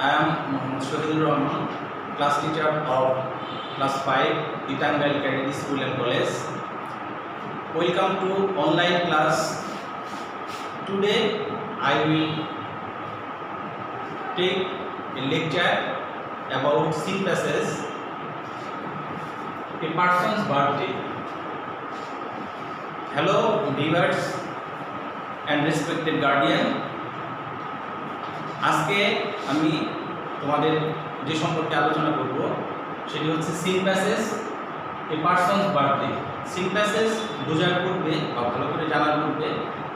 I am Mohammad Shahidul Rahman, class teacher of class 5, Itangal Cadet School and College. Welcome to online class. Today I will take a lecture about scene passage, a person's birthday. Hello viewers and respected guardian. আজকে আমি তোমাদের যে সম্পর্কে আলোচনা করব সেটি হচ্ছে seen passage, এ person's birthday. Seen passage বোঝার পূর্বে বা ভালো করে জানার পূর্বে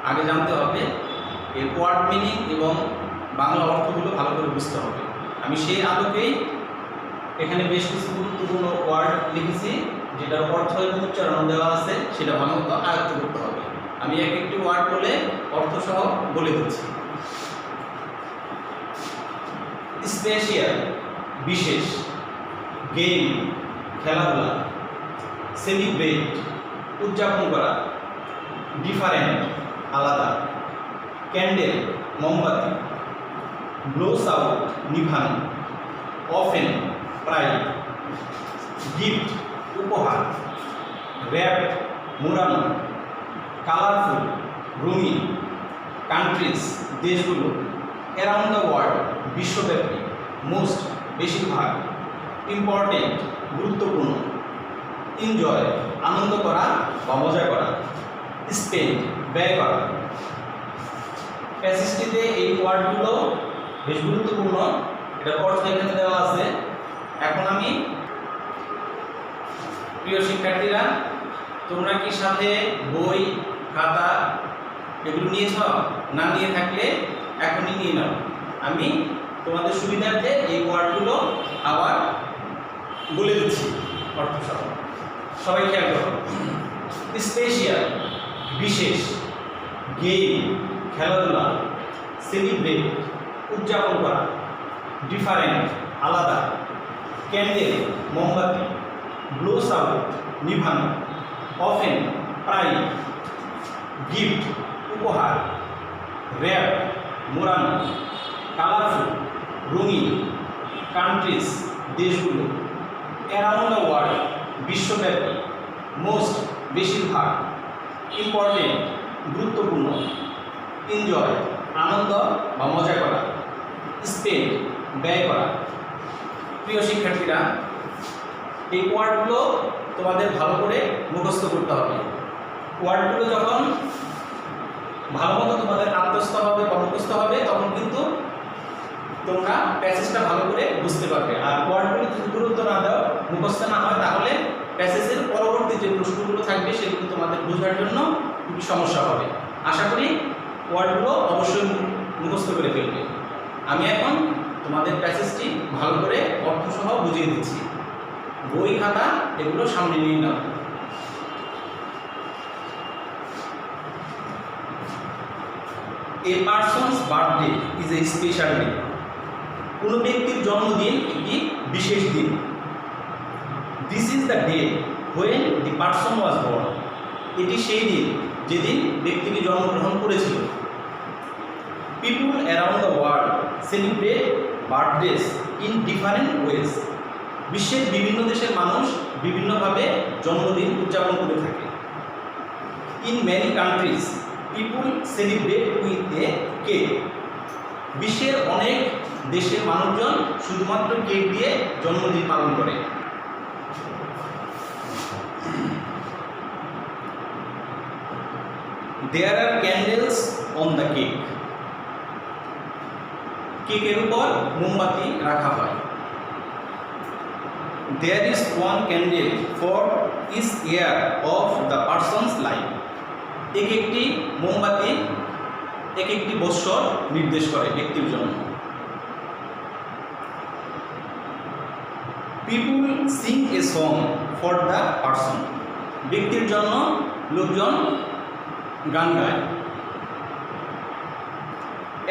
আগে জানতে হবে এর ওয়ার্ড মিনিং এবং বাংলা অর্থগুলো ভালো করে বুঝতে হবে। আমি সেই আলোকেই এখানে বেশ কিছু গুরুত্বপূর্ণ ওয়ার্ড লিখেছি, যেটার অর্থ এবং উচ্চারণ দেওয়া আছে, সেটা ভালো মতো আয়ত্ত করতে হবে। আমি এক একটি ওয়ার্ড বলে অর্থ সহ বলে দিচ্ছি। স্পেশাল বিশেষ, গেম খেলাধুলা, সেলিব্রেট উদযাপন করা, ডিফারেন্ট আলাদা, ক্যান্ডেল মোমবাতি, ব্লোস আউট নিভানো, অফেন প্রায়, গিফট উপহার, র্যাপ মোড়ানো, কালারফুল রঙিন, কান্ট্রিজ দেশগুলো, অ্যারাউন্ড দ্য ওয়ার্ল্ড বিশ্বব্যাপী, মোস্ট বেশিরভাগ, ইম্পর্টেন্ট গুরুত্বপূর্ণ, এনজয় আনন্দ করা বা মজা করা, স্পেন্ড ব্যয় করা। প্যাসেজটিতে এই ওয়ার্ডগুলো বেশ গুরুত্বপূর্ণ, এটার অর্থ এখানে দেওয়া আছে। এখন আমি প্রিয় শিক্ষার্থীরা, তোমরা কি সাথে বই খাতা এগুলো নিয়েছ? না নিয়ে থাকলে এখনই নিয়ে নাও। আমি তোমাদের সুবিধার্থে এই ওয়ার্ডগুলো আবার বলে দিচ্ছি অর্থ সহ। সবাই খেয়াল করো। স্পেশাল বিশেষ, গেম খেলাধুলা, সেলিব্রেট উদযাপন করা, ডিফারেন্ট আলাদা, ক্যান্ডেল মোমবাতি, ব্লোস আউট নিভানো, অফেন প্রায়, গিফট উপহার, র্যাপ মোড়ানো, কালারফুল রঙিন, কান্ট্রিজ দেশগুলো, অ্যারাউন্ড দ্য ওয়ার্ল্ড বিশ্বব্যাপী, মোস্ট বেশিরভাগ, ইম্পর্টেন্ট গুরুত্বপূর্ণ, এনজয় আনন্দ বা মজা করা, স্পেন্ড ব্যয় করা। প্রিয় শিক্ষার্থীরা, এই ওয়ার্ডগুলো তোমাদের ভালো করে মুখস্থ করতে হবে। ওয়ার্ডগুলো যখন ভালো মতো তোমাদের আত্মস্থ হবে বা মুখস্থ হবে, তখন কিন্তু তোমরা প্যাসেজটা ভালো করে বুঝতে পারবে। আর ওয়ার্ডগুলো যদি গুরুত্ব না দাও, মুখস্থ না হয়, তাহলে প্যাসেজের পরবর্তী যে প্রশ্নগুলো থাকবে সেগুলো তোমাদের বোঝার জন্য খুবই সমস্যা হবে। আশা করি ওয়ার্ডগুলো অবশ্যই মুখস্থ করে ফেলবে। আমি এখন তোমাদের প্যাসেজটি ভালো করে অর্থসহ বুঝিয়ে দিচ্ছি। বই খাতা এগুলো সামনে নিয়ে নাও। A person's birthday is a special day. কোনো ব্যক্তির জন্মদিন একটি বিশেষ দিন। This is the day when the person was born. এটি সেই দিন যেদিন ব্যক্তিটি জন্মগ্রহণ করেছিল। People around the world celebrate birthdays in different ways. বিশ্বের বিভিন্ন দেশের মানুষ বিভিন্নভাবে জন্মদিন উদযাপন করে থাকে। In many countries people celebrate with a cake. বিশ্বের অনেক দেশের মানুষজন শুধুমাত্র কেক দিয়ে জন্মদিন পালন করে। There are candles on the cake. কেকের উপর মোমবাতি রাখা হয়। There is one candle for each year of the person's life. এক একটি মোমবাতি এক একটি বৎসর নির্দেশ করে ব্যক্তির জন্য। People sing a song for the person. ব্যক্তির জন্য লোকজন গান গায়।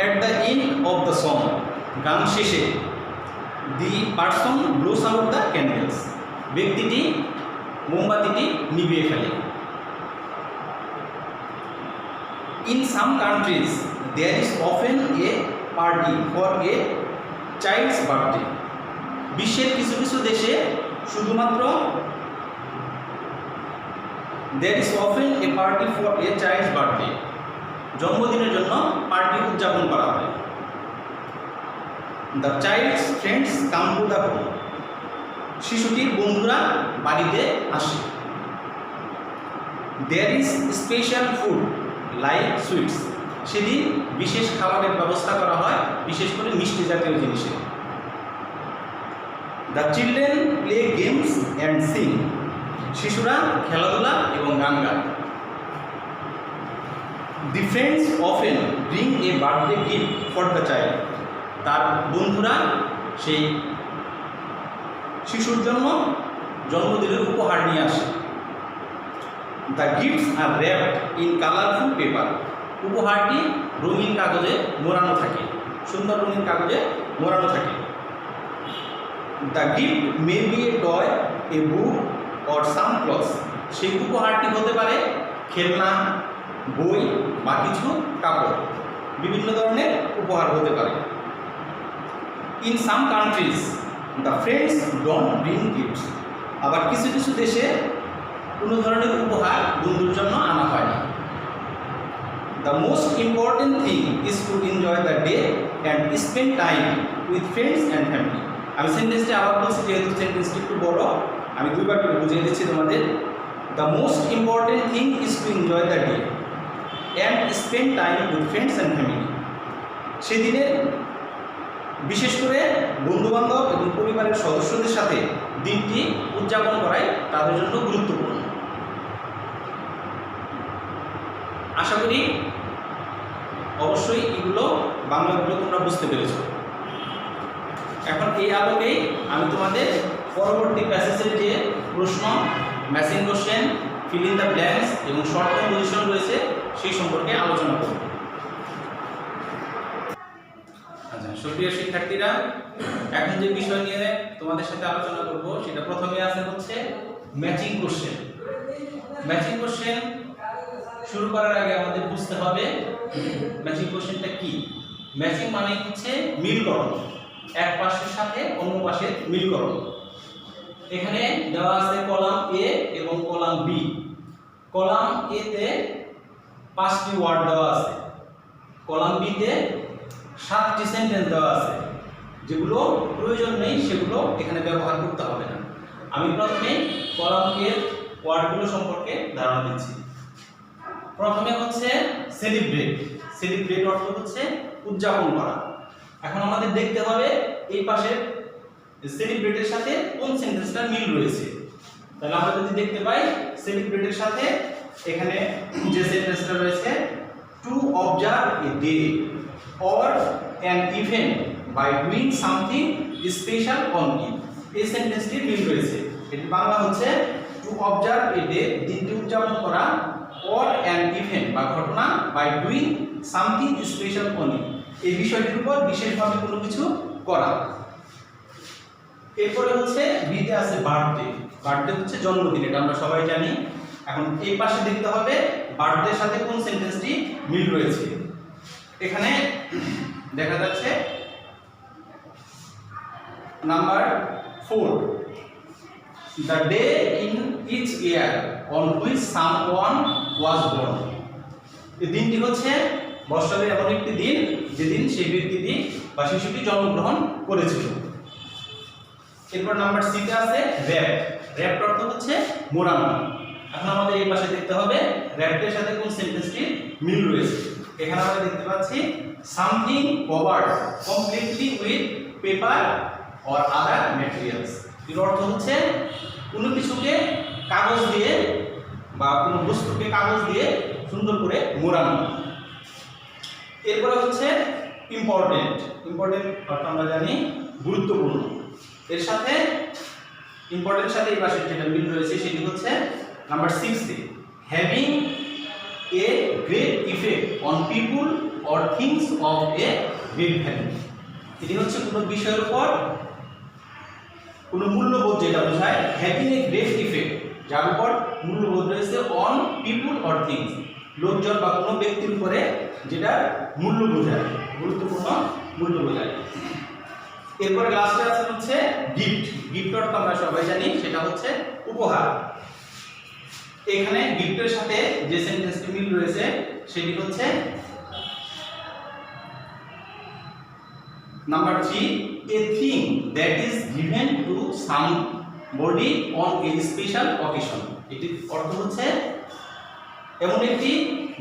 At the end of the song, গান শেষে, the person blows out the candles. ব্যক্তিটি মোমবাতিটি নিভিয়ে ফেলে। In some countries there is often a party for a child's birthday. বিশ্বের কিছু কিছু দেশে শুধুমাত্র there is often a party for a child's birthday, জন্মদিনের জন্য পার্টি উদযাপন করা হয়। The child's friends come to the home, শিশুটির বন্ধুরা বাড়িতে আসে। There is special food like sweets, সেদিন বিশেষ খাবারের ব্যবস্থা করা হয়, বিশেষ করে মিষ্টি জাতীয় জিনিসের। The children play games and sing, শিশুরা খেলাধুলা এবং গান গায়। The friends often bring a birthday gift for the child, তার বন্ধুরা সেই শিশুর জন্য জন্মদিনের উপহার নিয়ে আসে। The gifts are wrapped in colorful paper, উপহারটি রঙিন কাগজে মোড়ানো থাকে, সুন্দর রঙিন কাগজে মোড়ানো থাকে। The gift may be a toy, a book or some clothes, সেই উপহারটি হতে পারে খেলনা, বই বা কিছু কাপড়, বিভিন্ন ধরনের উপহার হতে পারে। In some countries the friends don't bring gifts, আবার কিছু কিছু দেশে কোনো ধরনের উপহার বন্ধুর জন্য আনা হয় না। The most important thing is to enjoy the day and spend time with friends and family. আমি সেন্টেন্সটি আবার বলছি, যেহেতু সেন্টেন্সটি একটু বড়, আমি দুইবার করে বুঝিয়ে দিচ্ছি তোমাদের। The most important thing is to enjoy the day and spend time with friends and family. সেদিনে বিশেষ করে বন্ধুবান্ধব এবং পরিবারের সদস্যদের সাথে দিনটি উদযাপন করাই তাদের জন্য গুরুত্বপূর্ণ। আশা করি অবশ্যই এগুলো বাংলাগুলো তোমরা বুঝতে পেরেছ। এখন এই আলোকেই আমি তোমাদের পরবর্তী প্যাসেজের যে প্রশ্ন, matching question, fill in the blanks এবং শর্ট কম্পোজিশন রয়েছে সেই সম্পর্কে আলোচনা করব। আচ্ছা, সুপ্রিয় শিক্ষার্থীরা, এখন যে বিষয় নিয়ে তোমাদের সাথে আলোচনা করব সেটা প্রথমে আছে হচ্ছে ম্যাচিং কোশ্চেন। ম্যাচিং কোশ্চেন শুরু করার আগে আমাদের বুঝতে হবে ম্যাচিং কোশ্চেনটা কি। ম্যাচিং মানে হচ্ছে মিলকরণ, এক পাশের সাথে অন্য পাশের মিলকরণ। এখানে দেওয়া আছে কলাম এ এবং কলাম বি। কলাম এ তে 5টি ওয়ার্ড দেওয়া আছে, কলাম বি তে 7টি সেন্টেন্স দেওয়া আছে। যেগুলো প্রয়োজন নেই সেগুলো এখানে ব্যবহার করতে হবে না। আমি প্রথমে কলাম এর ওয়ার্ডগুলো সম্পর্কে ধারণা দিচ্ছি। প্রথমে হচ্ছে সেলিব্রেট। সেলিব্রেট অর্থ হচ্ছে উদযাপন করা। এখন আমাদের দেখতে হবে এই পাশের সেলিব্রেটের সাথে কোন সেন্টেন্সটা মিল রয়েছে। তাহলে আমরা যদি দেখতে পাই সেলিব্রেটের সাথে এখানে যে সেন্টেন্সটা রয়েছে, to observe a day or an event by doing something special on it, এই সেন্টেন্সটির মিল রয়েছে। এটি বাংলা হচ্ছে টু অবজার্ভ এ ডে, দিনটি উদযাপন করা, অর অ্যান ইভেন্ট বা ঘটনা, by doing something special on it, এই বিষয়টির উপর বিশেষভাবে কোনো কিছু করা। এরপরে হচ্ছে বিতে আছে বার্থডে। বার্থডে হচ্ছে জন্মদিন, এটা আমরা সবাই জানি। এখন এই পাশে দেখতে হবে বার্থডের সাথে কোন সেন্টেন্সটি মিল রয়েছে। এখানে দেখা যাচ্ছে number 4, the day in each year on which someone was born. এই দিনটি হচ্ছে বৎসরের এমন একটি দিন যেদিন সেই ব্যক্তিটি বা শিশুটি জন্মগ্রহণ করেছিল। এরপর নাম্বার সিতে আছে র‍্যাপ। র‍্যাপ অর্থ হচ্ছে মোড়ানো। এখন আমাদের এই পাশে দেখতে হবে র‍্যাপের সাথে কোন সেন্টেন্সটি মিল রয়েছে। এখানে আমরা দেখতে পাচ্ছি something covered completely with paper or other materials. এর অর্থ হচ্ছে কোনো কিছুকে কাগজ দিয়ে বা কোনো বস্তুকে কাগজ দিয়ে সুন্দর করে মোড়ানো। এরপরে হচ্ছে ইম্পর্টেন্ট। ইম্পর্টেন্ট অর্থ আমরা জানি গুরুত্বপূর্ণ। এর সাথে ইম্পর্টেন্ট সাথে এই পাশে যেটা মিল রয়েছে সেটি হচ্ছে number 6 having a great effect on people or things of a great value. এটি হচ্ছে কোনো বিষয়ের উপর কোনো মূল্যবোধ যেটা বোঝায়। হ্যাভিং এ গ্রেট ইফেক্ট, যার উপর মূল্যবোধ রয়েছে, অন পিপুল অর থিংস, লোকজন বা কোনো ব্যক্তির উপরে যেটা মূল্য বোঝায়, গুরুত্বপূর্ণ মূল্য বোঝায়। এরপরে লাস্টে আছে হচ্ছে গিফট। গিফট অর্থ আমরা সবাই জানি সেটা হচ্ছে উপহার। এখানে গিফটের সাথে যে সেন্টেন্সটি মিল রয়েছে সেটি হচ্ছে number 3, a thing that is given to somebody on a special occasion। এটির অর্থ হচ্ছে এমন একটি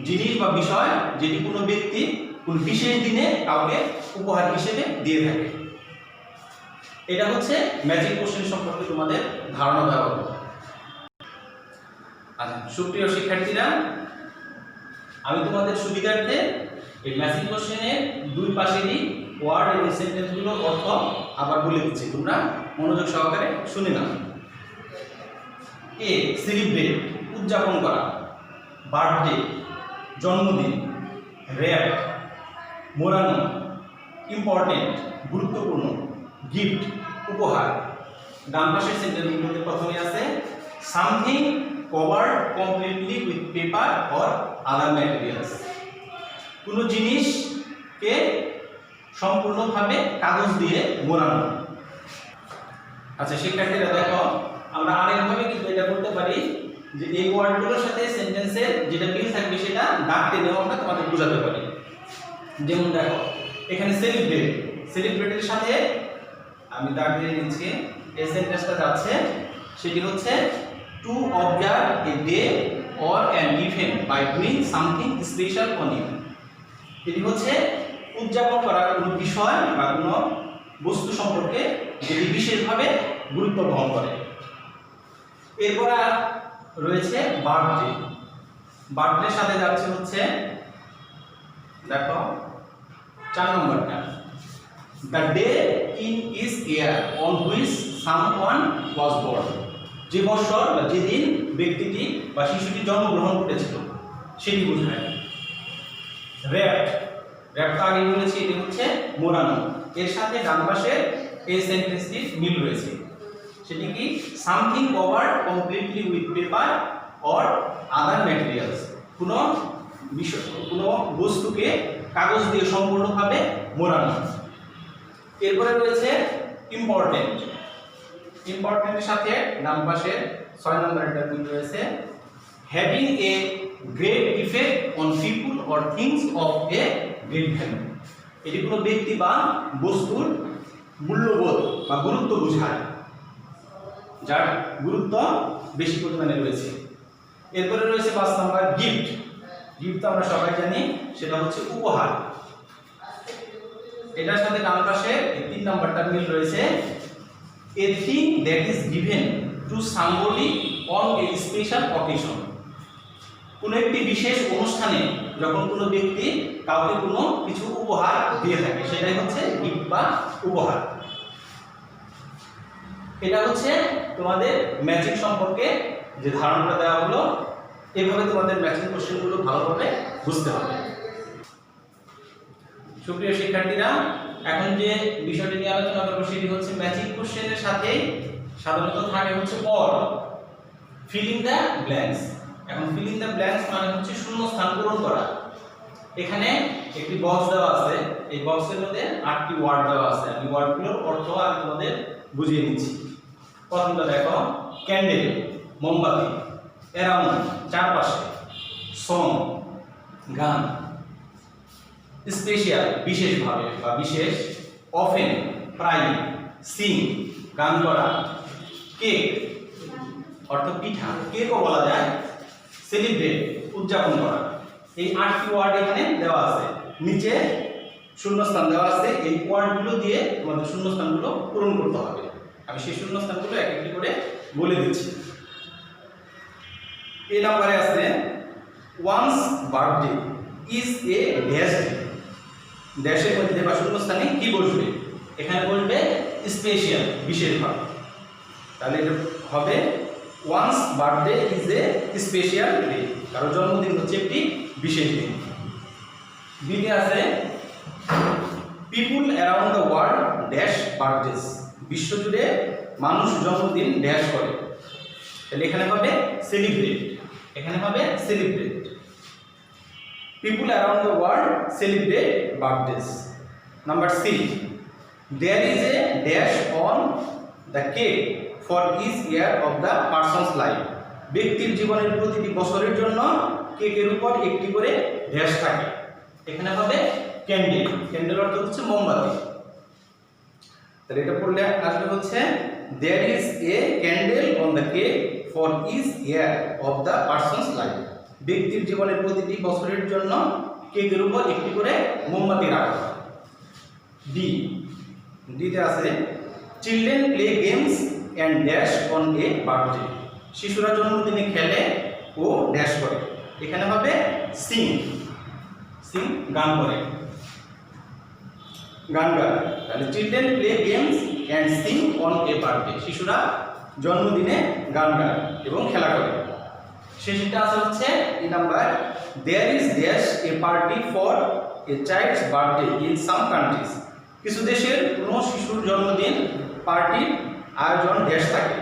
জিনিস বা বিষয় যেটি কোনো ব্যক্তি কোন বিশেষ দিনে কাউকে উপহার হিসেবে দিয়ে থাকে। এটা হচ্ছে ম্যাজিক কোশ্চেন সম্পর্কে তোমাদের ধারণা দেওয়া হলো। আচ্ছা সুপ্রিয় শিক্ষার্থীরা, আমি তোমাদের সুবিধার্থে এই ম্যাজিক কোশ্চেনের দুই পাশেরই ওয়ার্ড এবং সেন্টেন্সগুলোর অর্থ আবার বলে দিচ্ছি, তোমরা মনোযোগ সহকারে শুনে নাও। এ সেলিব্রেট উদযাপন করা, বার্থডে জন্মদিন, র্যাপ মোড়ানো, ইম্পর্টেন্ট গুরুত্বপূর্ণ, গিফট উপহার। ডান পাশের সেন্টেন্সগুলোতে প্রথমে আছে something covered completely with paper or other materials. কোনো জিনিসকে সম্পূর্ণভাবে কাগজ দিয়ে মোড়ানো। আচ্ছা শিক্ষার্থীরা দেখো, আমরা আরেকভাবে কিন্তু এটা করতে পারি যে এই ওয়ার্ডগুলোর সাথে সেন্টেন্সের যেটা মিল থাকবে সেটা দাগ টেনেও আমরা তোমাদের বোঝাতে পারি। যেমন দেখো এখানে সেলিব্রেট, সেলিব্রেটের সাথে আমি দাগ দিয়ে নিচ্ছি, এই সেন্টেন্সটা যাচ্ছে সেটি হচ্ছে to observe a day or an event by doing something special on it. এটি হচ্ছে উদযাপন করা কোনো বিষয় বা কোনো বস্তু সম্পর্কে যেটি বিশেষভাবে গুরুত্ব বহন করে। এরপর রয়েছে বার্থডে। বার্থডের সাথে যাচ্ছে হচ্ছে দেখো 4 নম্বরটা, the day in is year on which someone was born. যে বছর বা যেদিন ব্যক্তিটি বা শিশুটি জন্মগ্রহণ করেছিল সেটি বোঝায়। র্যাপ, র্যাপটা আগে বলেছি এটি হচ্ছে মোড়ানো। এর সাথে ডান পাশে এই সেন্টেন্সটি মিল রয়েছে, সেটি কি something covered completely with paper or other materials. কোনো বিষয় কোনো বস্তুকে কাগজ দিয়ে সম্পূর্ণভাবে মোড়ানো। এরপরে রয়েছে ইম্পর্টেন্ট। ইম্পর্টেন্টের সাথে ডান পাশে 6 নম্বরটা মিল রয়েছে having a great effect on people or things of a great value. এটি কোনো ব্যক্তি বা বস্তুর মূল্যবোধ বা গুরুত্ব বোঝায়, যার গুরুত্ব বেশি পরিমাণে রয়েছে। এরপরে রয়েছে 5 নম্বর গিফট। গিফট তো আমরা সবাই জানি সেটা হচ্ছে উপহার। এটার সাথে ডান পাশে 3 নম্বরটা মিল রয়েছে a thing that is given to somebody on a special occasion। কোন একটি বিশেষ অনুষ্ঠানে যখন কোনো ব্যক্তি কাউকে কোনো কিছু উপহার দিয়ে থাকে সেটাই হচ্ছে গিফট বা উপহার। এটা হচ্ছে তোমাদের ম্যাজিক সম্পর্কে যে ধারণাটা দেওয়া হলো। এভাবে তোমাদের ম্যাজিক কোশ্চেনগুলো ভালোভাবে বুঝতে হবে। সুপ্রিয় শিক্ষার্থীরা, এখন যে বিষয়টি নিয়ে আলোচনা করব সেটি হচ্ছে ম্যাজিক কোশ্চেনের সাথে সাধারণত থাকে হচ্ছে অর, ফিলিং দ্য ব্ল্যাঙ্কস। এখন ফিলিং দ্য ব্ল্যাঙ্কস মানে হচ্ছে শূন্য স্থান পূরণ করা। এখানে একটি বক্স দেওয়া আছে, এই বক্সের মধ্যে 8টি ওয়ার্ড দেওয়া আছে। আমি ওয়ার্ডগুলোর অর্থ আমি তোমাদের বুঝিয়ে দিচ্ছি। প্রথমটা দেখো ক্যান্ডেল মোমবাতি, অ্যারাউন্ড চারপাশে, সং গান, স্পেশাল বিশেষভাবে বা বিশেষ, অফেন প্রায়, সিং গান করা, কেক অর্থ পিঠা, কেকও বলা যায়, সেলিব্রেট উদযাপন করা। এই 8টি ওয়ার্ড এখানে দেওয়া আছে, নিচে শূন্যস্থান দেওয়া আছে। এই ওয়ার্ডগুলো দিয়ে তোমাদের শূন্যস্থানগুলো পূরণ করতে হবে। আমি সেই শূন্যস্থানগুলো এক একটি করে বলে দিচ্ছি। এই নম্বরে আছে one's birthday is a dash day. ড্যাশের মধ্যে বা শূন্যস্থানে কি বসবে? এখানে বসবে স্পেশাল বিশেষভাবে। তাহলে এটা হবে one's birthday is a special day, কারণ জন্মদিন হচ্ছে একটি বিশেষ দিন। বিতে আছে people around the world dash birthdays. বিশ্বজুড়ে মানুষ জন্মদিন ড্যাশ করে। তাহলে এখানে হবে সেলিব্রেট, এখানে হবে celebrate. People around the world celebrate birthdays. Number 3 there is a dash on the cake for each year of the person's life. ব্যক্তির জীবনের প্রতিটি বছরের জন্য কেকের উপর একটি করে ড্যাশ থাকে। এখানে হবে ক্যান্ডেল। ক্যান্ডেল অর্থ হচ্ছে মোমবাতি। তাহলে এটা পড়লে আসবে হচ্ছে there is a candle on the cake for each year of the person's life. ব্যক্তির জীবনের প্রতিটি বছরের জন্য কেকের উপর একটি করে মোমবাতি রাখা। ডি, ডিতে আছে children play games and dash on a birthday. শিশুরা জন্মদিনে খেলে ও ড্যাশ করে। এখানে হবে সিং, সিং গান করে, গান গায়। তাহলে children play games and sing on a birthday. শিশুরা জন্মদিনে গান গায় এবং খেলা করে। শেষটা আছে হচ্ছে এই number there is dash a party for a child's birthday in some countries. কিছু দেশের কোনো শিশুর জন্মদিন পার্টির আয়োজন ড্যাশ থাকে।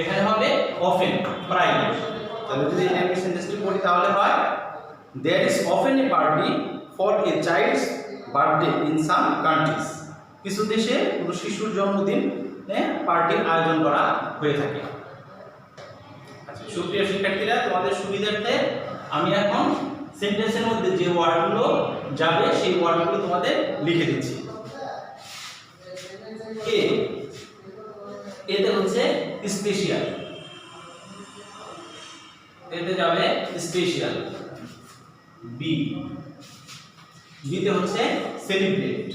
এখানে হবে অফেন, প্রায়। তাহলে যদি এই সেন্টেন্সটি পড়ি তাহলে হয় there is often a party for a child's birthday in some countries. কিছু দেশে কোনো শিশুর জন্মদিন পার্টির আয়োজন করা হয়ে থাকে। আচ্ছা সুপ্রিয় শিক্ষার্থীরা, তোমাদের সুবিধার্থে আমি এখন সেন্টেন্সের মধ্যে যে ওয়ার্ডগুলো যাবে সেই ওয়ার্ডগুলো তোমাদের লিখে দিচ্ছি। এ, এতে হচ্ছে স্পেশাল, এতে যাবে স্পেশাল। বি, বিতে হচ্ছে সেলিব্রেট,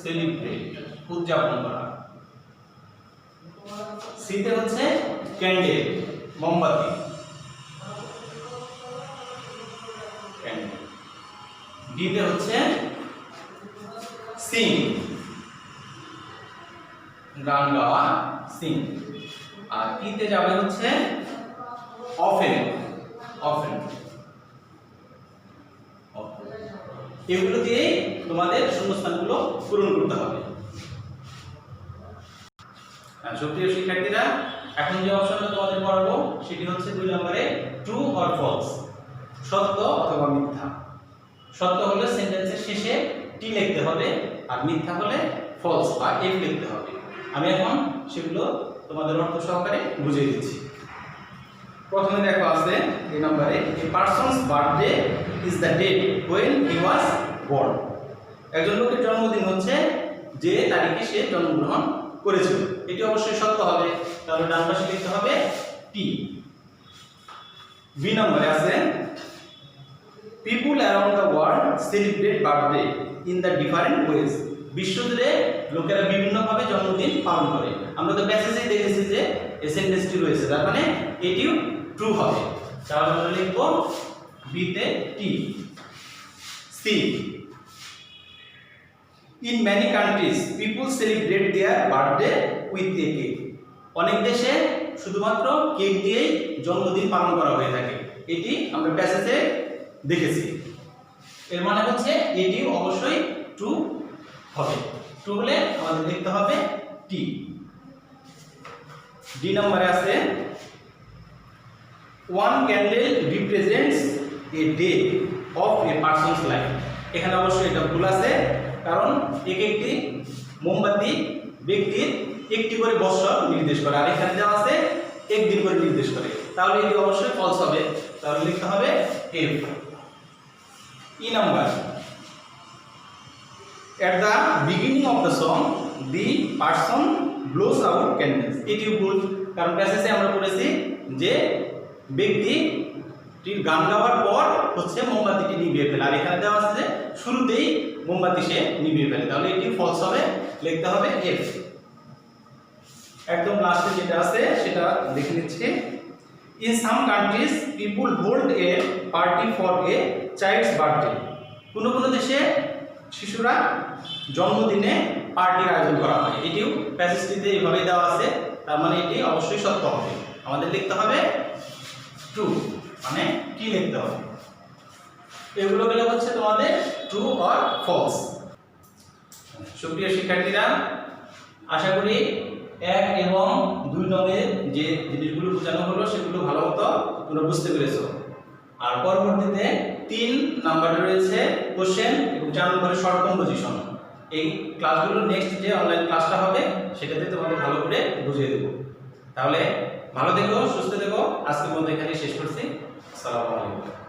সেলিব্রেট উদযাপন করা। সিতে হচ্ছে ক্যান্ডেল, মোমবাতি, ক্যান্ডেল। ডিতে হচ্ছে সিং, গান গাওয়া, সিং। আর ইতে যাবে হচ্ছে অফেন, অফেন। এগুলো দিয়ে তোমাদের শূন্যস্থানগুলো পূরণ করতে হবে। সুপ্রিয় শিক্ষার্থীরা, এখন যে অপশনটা তোমাদের পড়াবো সেটি হচ্ছে 2 নম্বরে ট্রু অর ফলস, সত্য অথবা মিথ্যা। সত্য হলে সেন্টেন্সের শেষে টি লিখতে হবে, আর মিথ্যা হলে ফলস বা এফ লিখতে হবে। আমি এখন সেগুলো তোমাদের অর্থ সহকারে বুঝিয়ে দিচ্ছি। প্রথমে দেখো আছে এই নম্বরে a person's birthday is the date when he was born. একজন লোকের জন্মদিন হচ্ছে যে তারিখে সে জন্মগ্রহণ করেছিল। এটি অবশ্যই সত্য হবে, তাহলে ডান পাশে লিখতে হবে টি। বি নম্বরে আছে people around the world celebrate birthday in the different ways. বিশ্বজুড়ে লোকেরা বিভিন্নভাবে জন্মদিন পালন করে। আমরা তো প্যাসেজেই দেখেছি যে এই সেন্টেন্সটি রয়েছে, তার মানে এটিও ট্রু হবে। তাহলে আমরা লিখব বি তে T. C, in many countries people celebrate their birthday with a cake. অনেক দেশে শুধুমাত্র কেক দিয়েই জন্মদিন পালন করা হয়ে থাকে। এটি আমরা প্যাসেজে দেখেছি। এর মানে হচ্ছে এটি অবশ্যই ট্রু হবে। ট্রু হলে আমাদের লিখতে হবে টি। ডি নম্বরে আছে one candle represents a day of A persons life. এখানে অবশ্যই এটা ভুল আছে, কারণ এক একটি মোমবাতি ব্যক্তির একটি করে বছর নির্দেশ করে, আর এখানে দেওয়া আছে একদিন করে নির্দেশ করে। তাহলে এটি অবশ্যই ফলস হবে, তাহলে লিখতে হবে F. E number at the beginning of the song the person blows out candles. এটিও ভুল, কারণ প্যাসেজে আমরা পড়েছি যে ব্যক্তি গান গাওয়ার পর হচ্ছে মোমবাতিটি নিভিয়ে ফেলে, আর এখানে দেওয়া আছে যে শুরুতেই মোমবাতি সে নিভিয়ে ফেলে। তাহলে এটি ফলস হবে, লিখতে হবে এফ। একদম লাস্টে যেটা আছে সেটা দেখে নিচ্ছি। In some countries people hold a party for a child's birthday. কোনো কোনো দেশে শিশুরা জন্মদিনে পার্টির আয়োজন করা হয়। এটিও প্যাসেজটিতে এইভাবে দেওয়া আছে, তার মানে এটি অবশ্যই সত্য হবে। আমাদের লিখতে হবে ট্রু, মানে কি লিখতে হবে। এগুলো গেলে হচ্ছে তোমাদের ট্রু অর ফলস। সুপ্রিয় শিক্ষার্থীরা, আশা করি 1 এবং 2 নংয়ের যে জিনিসগুলো বোঝানো হলো সেগুলো ভালো মতো তোমরা বুঝতে পেরেছো। আর পরবর্তীতে 3 নাম্বারে রয়েছে কোশ্চেন এবং 4 নম্বরে শর্ট কম্পোজিশন। এই ক্লাসগুলো নেক্সট যে অনলাইন ক্লাসটা হবে সেটাতে তোমাদের ভালো করে বুঝিয়ে দেব। তাহলে ভালো থেকো, সুস্থ থেকো। আজকের মতো এখানে শেষ করছি। আসসালামু আলাইকুম।